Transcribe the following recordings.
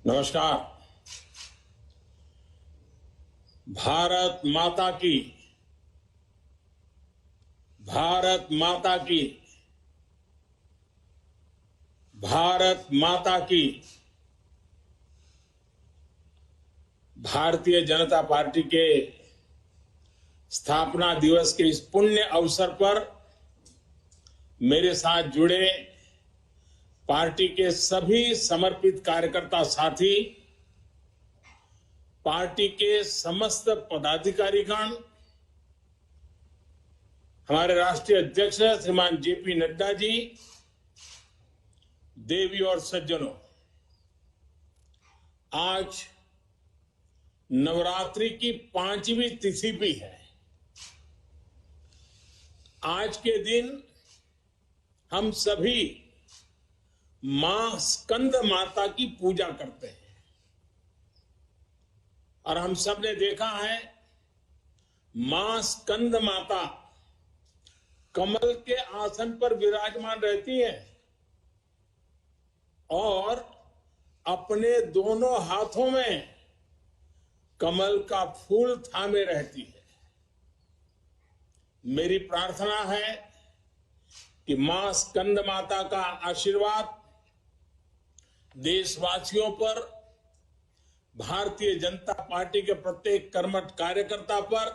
नमस्कार। भारत माता की, भारत माता की, भारत माता की। भारतीय जनता पार्टी के स्थापना दिवस के इस पुण्य अवसर पर मेरे साथ जुड़े पार्टी के सभी समर्पित कार्यकर्ता साथी, पार्टी के समस्त पदाधिकारीगण, हमारे राष्ट्रीय अध्यक्ष श्रीमान जेपी नड्डा जी, देवी और सज्जनों, आज नवरात्रि की 5वीं तिथि भी है। आज के दिन हम सभी मां स्कंद माता की पूजा करते हैं और हम सब ने देखा है मां स्कंद माता कमल के आसन पर विराजमान रहती है और अपने दोनों हाथों में कमल का फूल थामे रहती है। मेरी प्रार्थना है कि मां स्कंद माता का आशीर्वाद देशवासियों पर, भारतीय जनता पार्टी के प्रत्येक कर्मठ कार्यकर्ता पर,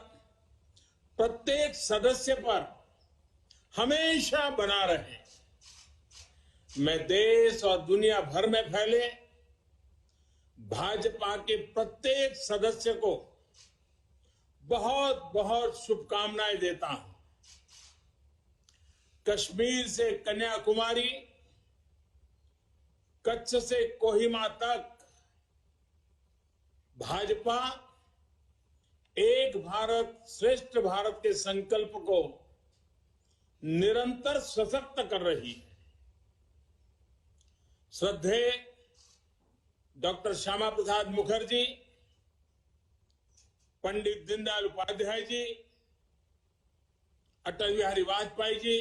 प्रत्येक सदस्य पर हमेशा बना रहे। मैं देश और दुनिया भर में फैले भाजपा के प्रत्येक सदस्य को बहुत बहुत शुभकामनाएं देता हूं। कश्मीर से कन्याकुमारी, कच्छ से कोहिमा तक भाजपा एक भारत श्रेष्ठ भारत के संकल्प को निरंतर सशक्त कर रही है। श्रद्धेय डॉक्टर श्यामा प्रसाद मुखर्जी, पंडित दीनदयाल उपाध्याय जी, अटल बिहारी वाजपेयी जी,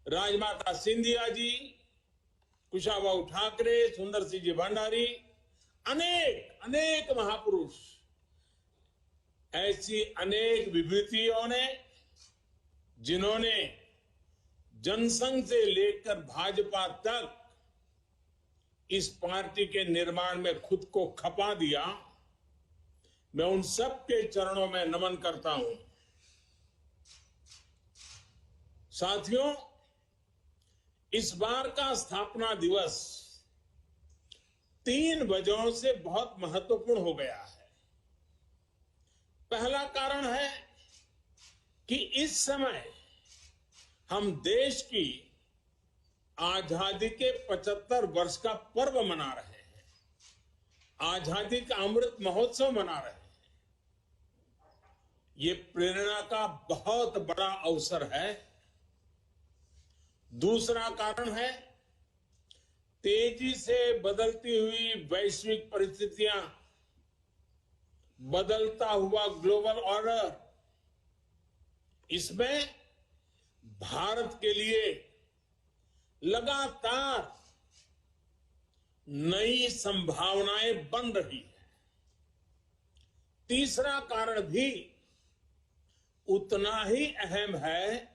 राजमाता सिंधिया जी, कुशाभाऊ ठाकरे, सुंदर सिंह जी भंडारी, अनेक अनेक महापुरुष, ऐसी अनेक विभूतियों ने जिन्होंने जनसंघ से लेकर भाजपा तक इस पार्टी के निर्माण में खुद को खपा दिया, मैं उन सब के चरणों में नमन करता हूं। साथियों, इस बार का स्थापना दिवस 3 वजहों से बहुत महत्वपूर्ण हो गया है। पहला कारण है कि इस समय हम देश की आजादी के 75 वर्ष का पर्व मना रहे हैं, आजादी का अमृत महोत्सव मना रहे हैं। ये प्रेरणा का बहुत बड़ा अवसर है। दूसरा कारण है तेजी से बदलती हुई वैश्विक परिस्थितियां, बदलता हुआ ग्लोबल ऑर्डर। इसमें भारत के लिए लगातार नई संभावनाएं बन रही है। तीसरा कारण भी उतना ही अहम है।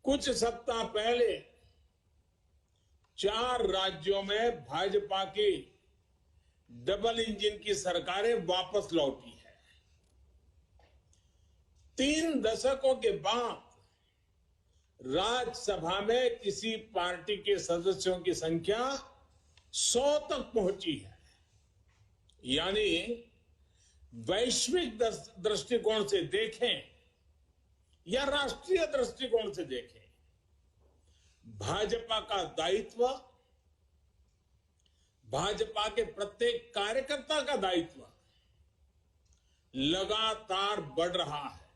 कुछ सप्ताह पहले 4 राज्यों में भाजपा की डबल इंजन की सरकारें वापस लौटी है। 3 दशकों के बाद राज्यसभा में किसी पार्टी के सदस्यों की संख्या 100 तक पहुंची है। यानी वैश्विक दृष्टिकोण से देखें या राष्ट्रीय दृष्टिकोण से देखें, भाजपा का दायित्व, भाजपा के प्रत्येक कार्यकर्ता का दायित्व लगातार बढ़ रहा है।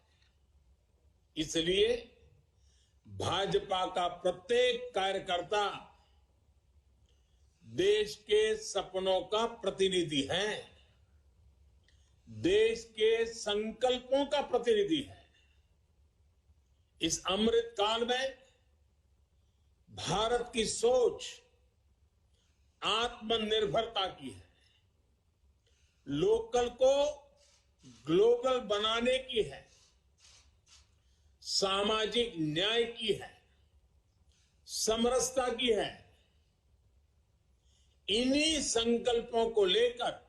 इसलिए भाजपा का प्रत्येक कार्यकर्ता देश के सपनों का प्रतिनिधि है, देश के संकल्पों का प्रतिनिधि है। इस अमृत काल में भारत की सोच आत्मनिर्भरता की है, लोकल को ग्लोबल बनाने की है, सामाजिक न्याय की है, समरसता की है। इन्हीं संकल्पों को लेकर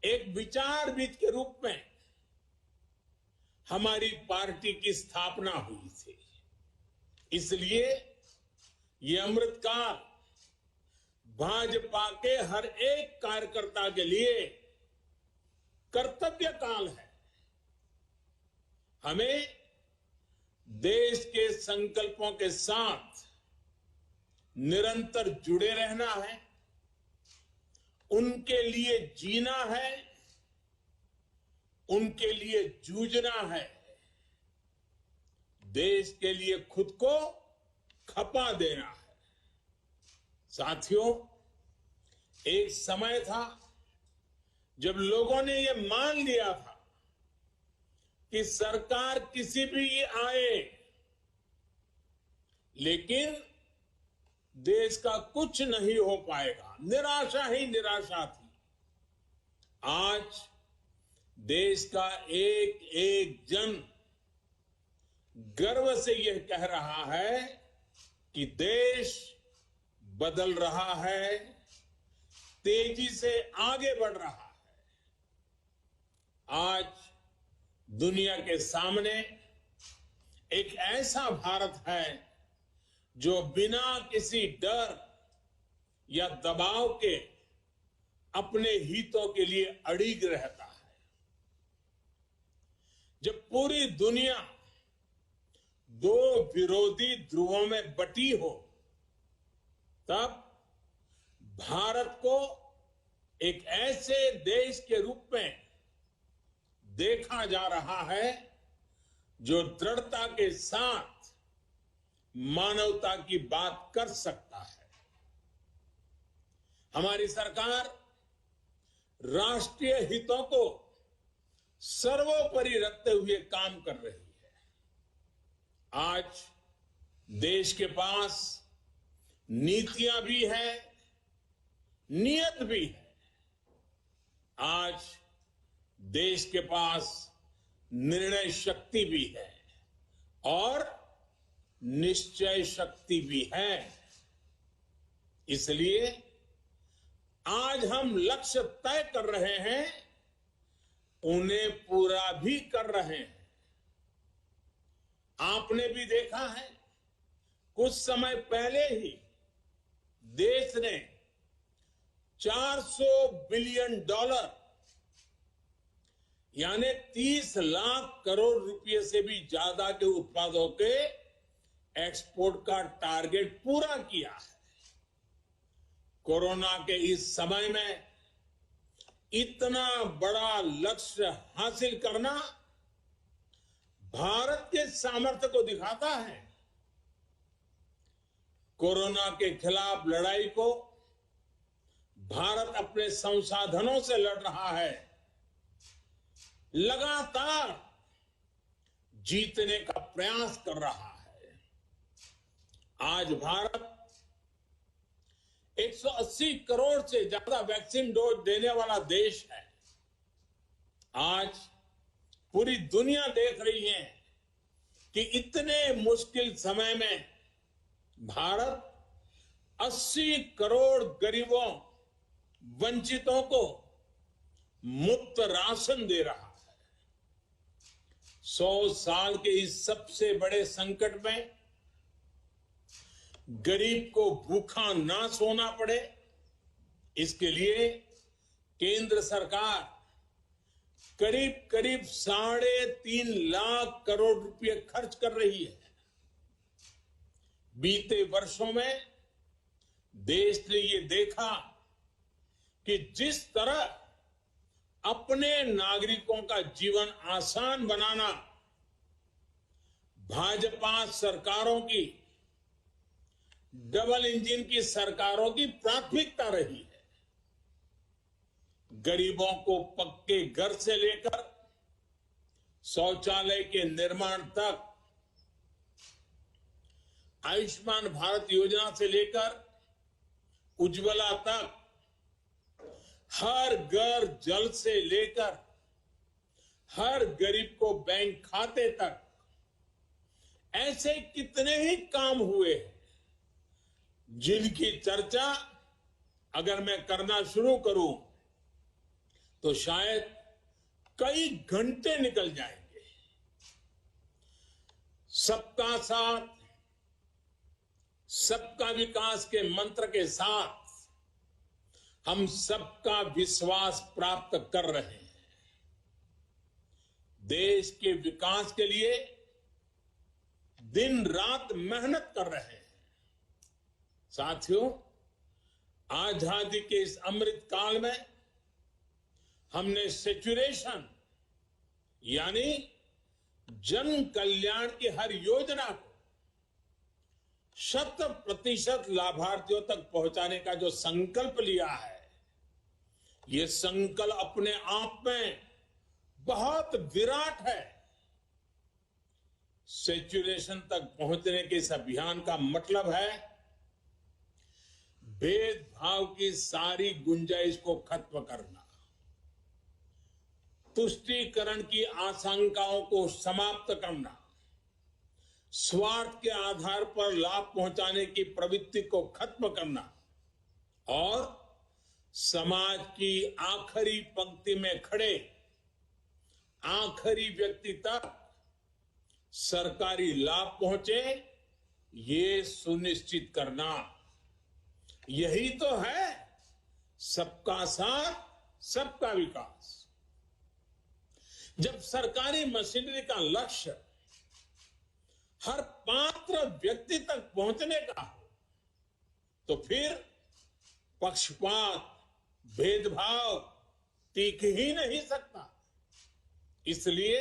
एक विचारविद के रूप में हमारी पार्टी की स्थापना हुई थी। इसलिए ये अमृतकाल भाजपा के हर एक कार्यकर्ता के लिए कर्तव्य काल है। हमें देश के संकल्पों के साथ निरंतर जुड़े रहना है, उनके लिए जीना है, उनके लिए जूझना है, देश के लिए खुद को खपा देना है। साथियों, एक समय था जब लोगों ने यह मान लिया था कि सरकार किसी भी आए, लेकिन देश का कुछ नहीं हो पाएगा, निराशा ही निराशा थी। आज देश का एक एक जन गर्व से यह कह रहा है कि देश बदल रहा है, तेजी से आगे बढ़ रहा है। आज दुनिया के सामने एक ऐसा भारत है जो बिना किसी डर या दबाव के अपने हितों के लिए अड़िग रहता है। जब पूरी दुनिया दो विरोधी ध्रुवों में बटी हो, तब भारत को एक ऐसे देश के रूप में देखा जा रहा है जो दृढ़ता के साथ मानवता की बात कर सकता है। हमारी सरकार राष्ट्रीय हितों को सर्वोपरि रखते हुए काम कर रही है। आज देश के पास नीतियां भी है, नियत भी है। आज देश के पास निर्णय शक्ति भी है और निश्चय शक्ति भी है। इसलिए आज हम लक्ष्य तय कर रहे हैं, उन्हें पूरा भी कर रहे हैं। आपने भी देखा है, कुछ समय पहले ही देश ने $400 बिलियन यानी 30 लाख करोड़ रुपए से भी ज्यादा के उत्पादों के एक्सपोर्ट का टारगेट पूरा किया है। कोरोना के इस समय में इतना बड़ा लक्ष्य हासिल करना भारत के सामर्थ्य को दिखाता है। कोरोना के खिलाफ लड़ाई को भारत अपने संसाधनों से लड़ रहा है, लगातार जीतने का प्रयास कर रहा है। आज भारत 180 करोड़ से ज्यादा वैक्सीन डोज देने वाला देश है। आज पूरी दुनिया देख रही है कि इतने मुश्किल समय में भारत 80 करोड़ गरीबों, वंचितों को मुफ्त राशन दे रहा है। 100 साल के इस सबसे बड़े संकट में गरीब को भूखा ना सोना पड़े, इसके लिए केंद्र सरकार करीब करीब 3.5 लाख करोड़ रुपए खर्च कर रही है। बीते वर्षों में देश ने ये देखा कि जिस तरह अपने नागरिकों का जीवन आसान बनाना भाजपा सरकारों की, डबल इंजन की सरकारों की प्राथमिकता रही है। गरीबों को पक्के घर से लेकर शौचालय के निर्माण तक, आयुष्मान भारत योजना से लेकर उज्ज्वला तक, हर घर जल से लेकर हर गरीब को बैंक खाते तक, ऐसे कितने ही काम हुए हैं जिनकी चर्चा अगर मैं करना शुरू करूं तो शायद कई घंटे निकल जाएंगे। सबका साथ, सबका विकास के मंत्र के साथ हम सबका विश्वास प्राप्त कर रहे हैं। देश के विकास के लिए दिन रात मेहनत कर रहे हैं। साथियों, आजादी के इस अमृत काल में हमने सेचुरेशन यानी जन कल्याण की हर योजना को 100% लाभार्थियों तक पहुंचाने का जो संकल्प लिया है, ये संकल्प अपने आप में बहुत विराट है। सेचुरेशन तक पहुंचने के इस अभियान का मतलब है भेदभाव की सारी गुंजाइश को खत्म करना, तुष्टीकरण की आशंकाओं को समाप्त करना, स्वार्थ के आधार पर लाभ पहुंचाने की प्रवृत्ति को खत्म करना और समाज की आखिरी पंक्ति में खड़े आखिरी व्यक्ति तक सरकारी लाभ पहुंचे, ये सुनिश्चित करना। यही तो है सबका साथ, सबका विकास। जब सरकारी मशीनरी का लक्ष्य हर पात्र व्यक्ति तक पहुंचने का हो तो फिर पक्षपात, भेदभाव टिक ही नहीं सकता। इसलिए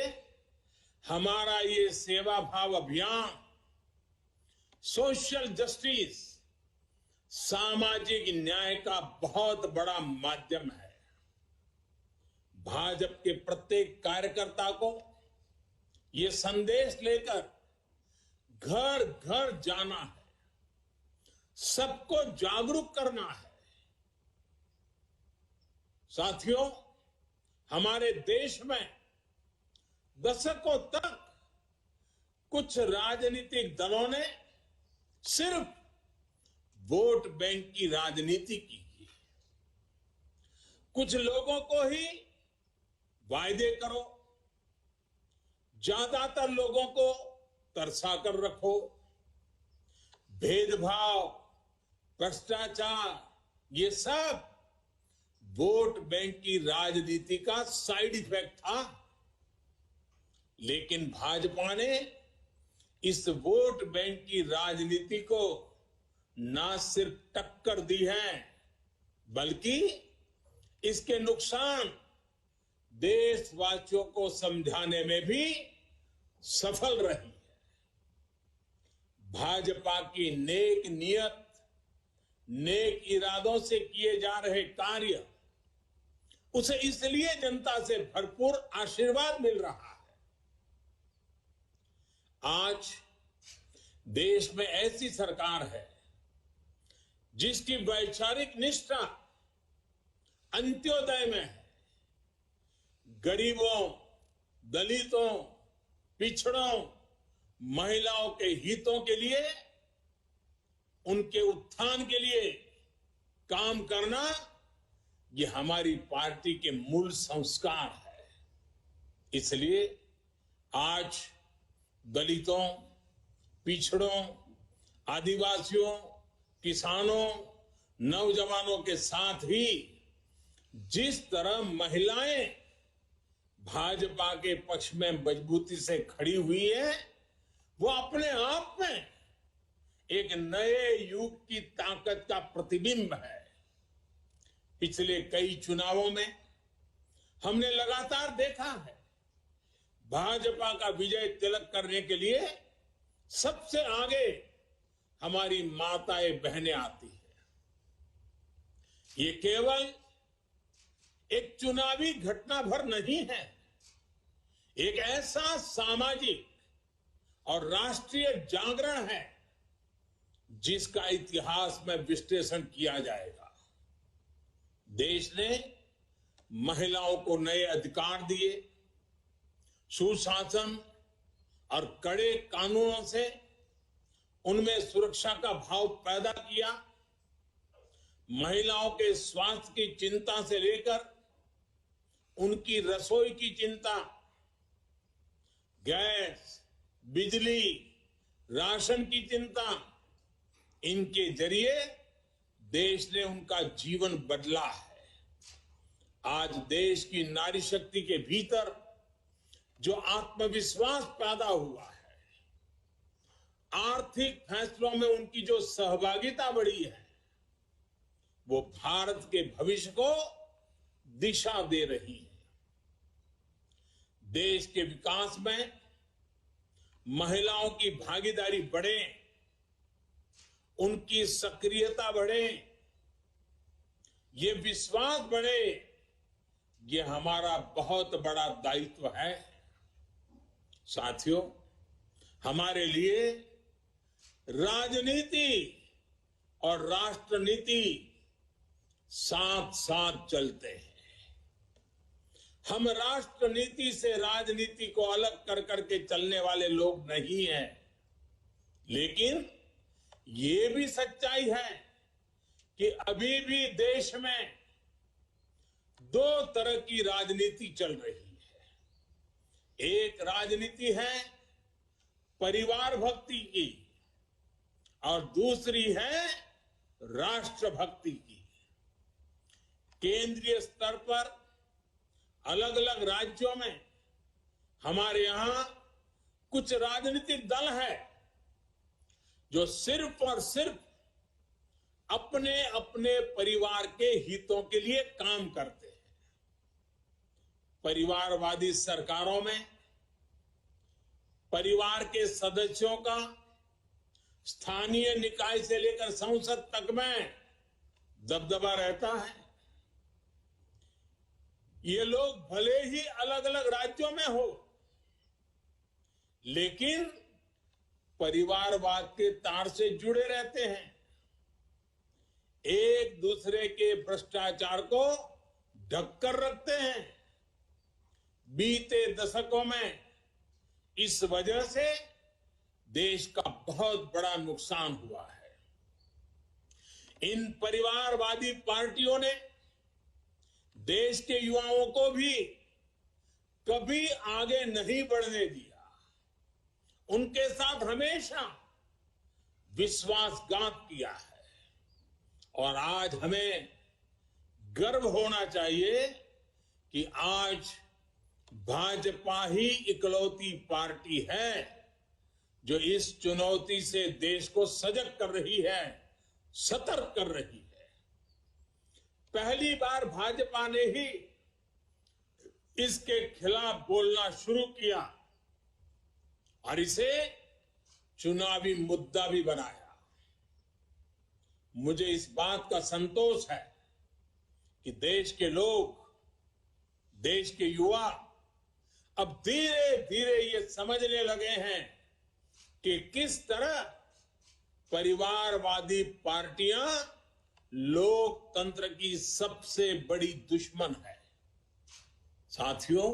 हमारा ये सेवा भाव अभियान सोशल जस्टिस, सामाजिक न्याय का बहुत बड़ा माध्यम है। भाजपा के प्रत्येक कार्यकर्ता को ये संदेश लेकर घर घर जाना है, सबको जागरूक करना है। साथियों, हमारे देश में दशकों तक कुछ राजनीतिक दलों ने सिर्फ वोट बैंक की राजनीति की। कुछ लोगों को ही वायदे करो, ज्यादातर लोगों को तरसा कर रखो। भेदभाव, भ्रष्टाचार, ये सब वोट बैंक की राजनीति का साइड इफेक्ट था। लेकिन भाजपा ने इस वोट बैंक की राजनीति को ना सिर्फ टक्कर दी है, बल्कि इसके नुकसान देशवासियों को समझाने में भी सफल रही है। भाजपा की नेक नियत, नेक इरादों से किए जा रहे कार्य, उसे इसलिए जनता से भरपूर आशीर्वाद मिल रहा है। आज देश में ऐसी सरकार है जिसकी वैचारिक निष्ठा अंत्योदय में है। गरीबों, दलितों, पिछड़ों, महिलाओं के हितों के लिए, उनके उत्थान के लिए काम करना, ये हमारी पार्टी के मूल संस्कार है। इसलिए आज दलितों, पिछड़ों, आदिवासियों, किसानों, नौजवानों के साथ ही जिस तरह महिलाएं भाजपा के पक्ष में मजबूती से खड़ी हुई है, वो अपने आप में एक नए युग की ताकत का प्रतिबिंब है। पिछले कई चुनावों में हमने लगातार देखा है, भाजपा का विजय तिलक करने के लिए सबसे आगे हमारी माताएं बहनें आती है। ये केवल एक चुनावी घटना भर नहीं है, एक ऐसा सामाजिक और राष्ट्रीय जागरण है जिसका इतिहास में विश्लेषण किया जाएगा। देश ने महिलाओं को नए अधिकार दिए, सुशासन और कड़े कानूनों से उनमें सुरक्षा का भाव पैदा किया। महिलाओं के स्वास्थ्य की चिंता से लेकर उनकी रसोई की चिंता, गैस, बिजली, राशन की चिंता, इनके जरिए देश ने उनका जीवन बदला है। आज देश की नारी शक्ति के भीतर जो आत्मविश्वास पैदा हुआ है, आर्थिक फैसलों में उनकी जो सहभागिता बढ़ी है, वो भारत के भविष्य को दिशा दे रही है। देश के विकास में महिलाओं की भागीदारी बढ़े, उनकी सक्रियता बढ़े, ये विश्वास बढ़े, ये हमारा बहुत बड़ा दायित्व है। साथियों, हमारे लिए राजनीति और राष्ट्रनीति साथ साथ चलते हैं। हम राष्ट्रनीति से राजनीति को अलग कर करके चलने वाले लोग नहीं हैं, लेकिन ये भी सच्चाई है कि अभी भी देश में दो तरह की राजनीति चल रही है। एक राजनीति है परिवार भक्ति की और दूसरी है राष्ट्र भक्ति की। केंद्रीय स्तर पर अलग अलग राज्यों में हमारे यहां कुछ राजनीतिक दल है जो सिर्फ और सिर्फ अपने अपने परिवार के हितों के लिए काम करते हैं। परिवारवादी सरकारों में परिवार के सदस्यों का स्थानीय निकाय से लेकर संसद तक में दबदबा रहता है। ये लोग भले ही अलग अलग राज्यों में हो, लेकिन परिवारवाद के तार से जुड़े रहते हैं। एक दूसरे के भ्रष्टाचार को ढककर रखते हैं। बीते दशकों में इस वजह से देश का बहुत बड़ा नुकसान हुआ है। इन परिवारवादी पार्टियों ने देश के युवाओं को भी कभी आगे नहीं बढ़ने दिया। उनके साथ हमेशा विश्वासघात किया है। और आज हमें गर्व होना चाहिए कि आज भाजपा ही इकलौती पार्टी है जो इस चुनौती से देश को सजग कर रही है, सतर्क कर रही है। पहली बार भाजपा ने ही इसके खिलाफ बोलना शुरू किया और इसे चुनावी मुद्दा भी बनाया। मुझे इस बात का संतोष है कि देश के लोग, देश के युवा अब धीरे धीरे ये समझने लगे हैं कि किस तरह परिवारवादी पार्टियां लोकतंत्र की सबसे बड़ी दुश्मन है। साथियों,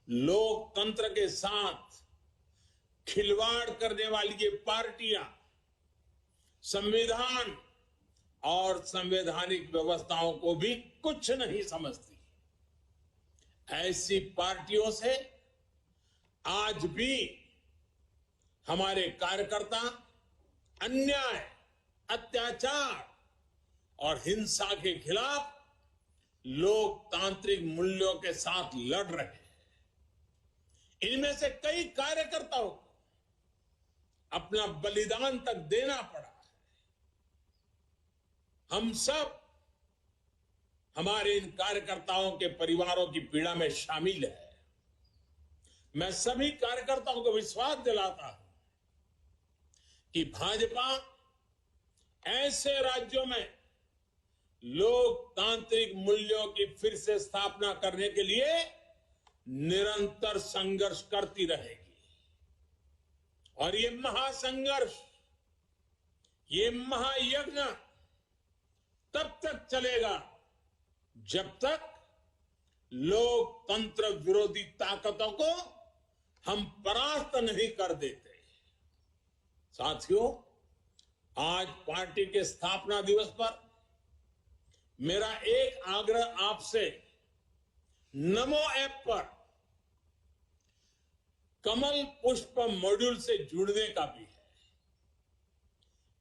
लोकतंत्र के साथ खिलवाड़ करने वाली ये पार्टियां संविधान और संवैधानिक व्यवस्थाओं को भी कुछ नहीं समझती। ऐसी पार्टियों से आज भी हमारे कार्यकर्ता अन्याय, अत्याचार और हिंसा के खिलाफ लोकतांत्रिक मूल्यों के साथ लड़ रहे हैं। इनमें से कई कार्यकर्ताओं को अपना बलिदान तक देना पड़ा है। हम सब हमारे इन कार्यकर्ताओं के परिवारों की पीड़ा में शामिल है। मैं सभी कार्यकर्ताओं को विश्वास दिलाता हूं कि भाजपा ऐसे राज्यों में लोकतांत्रिक मूल्यों की फिर से स्थापना करने के लिए निरंतर संघर्ष करती रहेगी। और ये महासंघर्ष, ये महायज्ञ तब तक चलेगा जब तक लोकतंत्र विरोधी ताकतों को हम परास्त नहीं कर देते। साथियों, आज पार्टी के स्थापना दिवस पर मेरा एक आग्रह आपसे नमो ऐप पर कमल पुष्प मॉड्यूल से जुड़ने का भी है।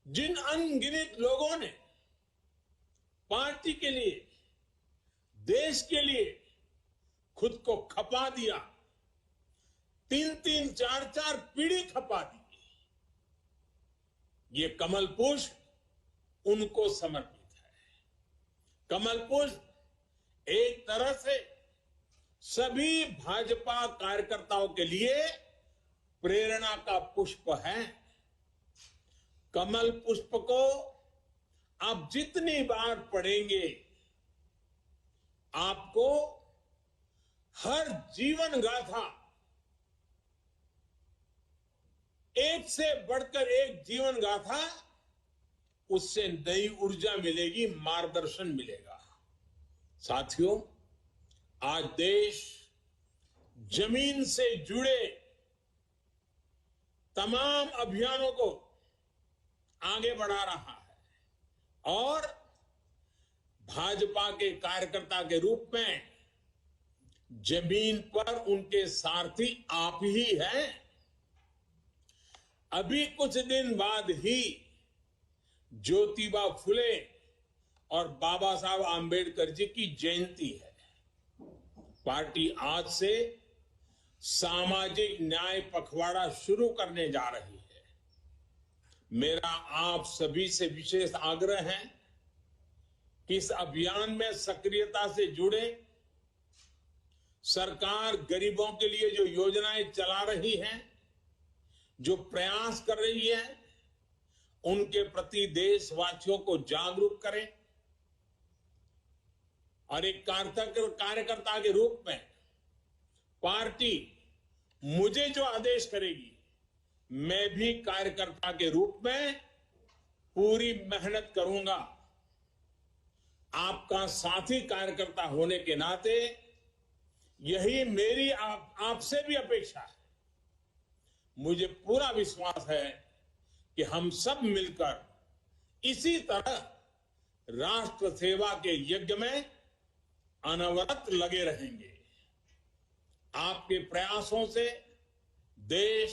जिन अनगिनत लोगों ने पार्टी के लिए, देश के लिए खुद को खपा दिया, 3-3, 4-4 पीढ़ी खपा दी, ये कमल पुष्प उनको समर्पित है। कमल पुष्प एक तरह से सभी भाजपा कार्यकर्ताओं के लिए प्रेरणा का पुष्प है। कमल पुष्प को आप जितनी बार पढ़ेंगे, आपको हर जीवन गाथा, एक से बढ़कर एक जीवन गाथा, उससे नई ऊर्जा मिलेगी, मार्गदर्शन मिलेगा। साथियों, आज देश जमीन से जुड़े तमाम अभियानों को आगे बढ़ा रहा है और भाजपा के कार्यकर्ता के रूप में जमीन पर उनके सारथी आप ही हैं। अभी कुछ दिन बाद ही ज्योतिबा फुले और बाबा साहब आंबेडकर जी की जयंती है। पार्टी आज से सामाजिक न्याय पखवाड़ा शुरू करने जा रही है। मेरा आप सभी से विशेष आग्रह है कि इस अभियान में सक्रियता से जुड़े। सरकार गरीबों के लिए जो योजनाएं चला रही है, जो प्रयास कर रही है, उनके प्रति देशवासियों को जागरूक करें और एक कार्यकर्ता के रूप में पार्टी मुझे जो आदेश करेगी, मैं भी कार्यकर्ता के रूप में पूरी मेहनत करूंगा। आपका साथी कार्यकर्ता होने के नाते यही मेरी आपसे भी अपेक्षा है। मुझे पूरा विश्वास है कि हम सब मिलकर इसी तरह राष्ट्र सेवा के यज्ञ में अनवरत लगे रहेंगे। आपके प्रयासों से देश